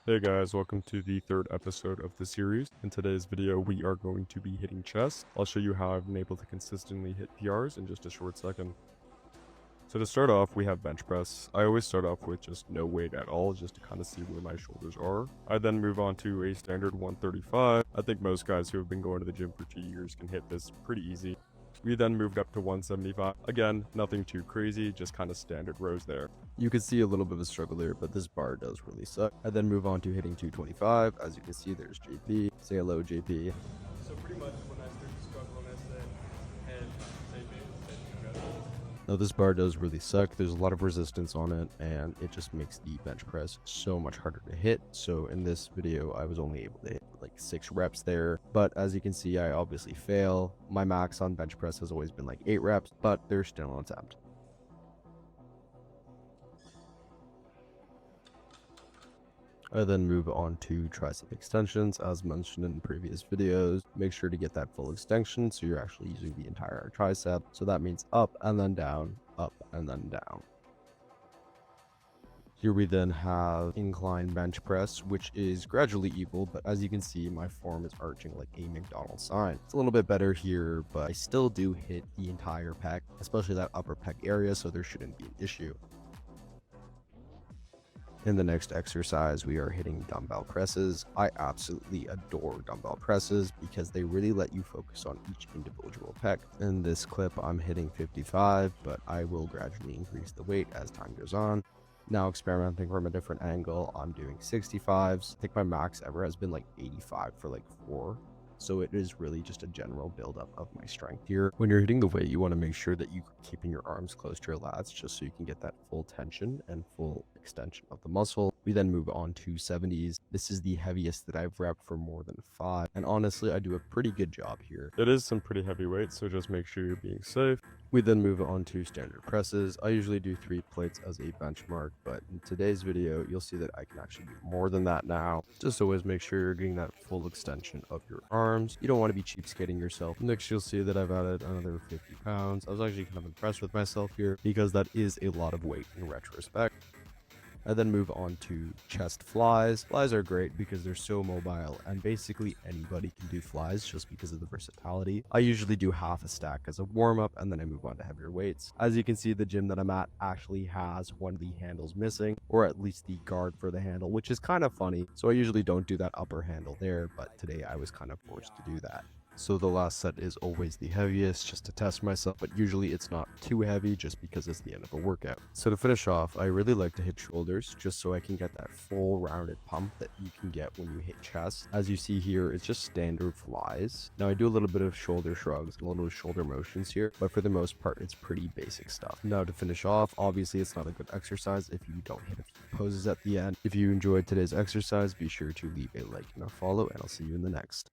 Hey guys, welcome to the third episode of the series. In today's video, we are going to be hitting chest. I'll show you how I've been able to consistently hit PRs in just a short second. So to start off, we have bench press. I always start off with just no weight at all, just to kind of see where my shoulders are. I then move on to a standard 135. I think most guys who have been going to the gym for 2 years can hit this pretty easy. We then moved up to 175. Again, nothing too crazy, just kind of standard rows there. You can see a little bit of a struggle there, but this bar does really suck. I then move on to hitting 225. As you can see, there's JP. Say hello, JP. So pretty much when I start to struggle and I say, head, say Now this bar does really suck. There's a lot of resistance on it, and it just makes the bench press so much harder to hit. So in this video, I was only able to hit like 6 reps there. But as you can see, I obviously fail. My max on bench press has always been like 8 reps, but there's still an attempt. I then move on to tricep extensions. As mentioned in previous videos, make sure to get that full extension so you're actually using the entire tricep. So that means up and then down, up and then down. Here we then have incline bench press, which is gradually evil, but as you can see, my form is arching like a McDonald's sign. It's a little bit better here, but I still do hit the entire pec, especially that upper pec area, so there shouldn't be an issue. In the next exercise, we are hitting dumbbell presses. I absolutely adore dumbbell presses because they really let you focus on each individual pec. In this clip, I'm hitting 55, but I will gradually increase the weight as time goes on. Now experimenting from a different angle, I'm doing 65s. I think my max ever has been like 85 for like 4. So it is really just a general buildup of my strength here. When you're hitting the weight, you want to make sure that you're keeping your arms close to your lats just so you can get that full tension and full extension of the muscle. We then move on to 70s. This is the heaviest that I've repped for more than 5. And honestly, I do a pretty good job here. It is some pretty heavy weight, so just make sure you're being safe. We then move on to standard presses. I usually do 3 plates as a benchmark, but in today's video, you'll see that I can actually do more than that now. Just always make sure you're getting that full extension of your arms. You don't want to be cheapskating yourself. Next, you'll see that I've added another 50 pounds. I was actually kind of impressed with myself here because that is a lot of weight in retrospect. I then move on to chest flies. Flies are great because they're so mobile and basically anybody can do flies just because of the versatility. I usually do half a stack as a warm-up and then I move on to heavier weights. As you can see, the gym that I'm at actually has one of the handles missing, or at least the guard for the handle, which is kind of funny. So I usually don't do that upper handle there, but today I was kind of forced to do that. So the last set is always the heaviest just to test myself, but usually it's not too heavy just because it's the end of a workout. So to finish off, I really like to hit shoulders just so I can get that full rounded pump that you can get when you hit chest. As you see here, it's just standard flies. Now I do a little bit of shoulder shrugs and a little shoulder motions here, but for the most part, it's pretty basic stuff. Now to finish off, obviously it's not a good exercise if you don't hit a few poses at the end. If you enjoyed today's exercise, be sure to leave a like and a follow, and I'll see you in the next.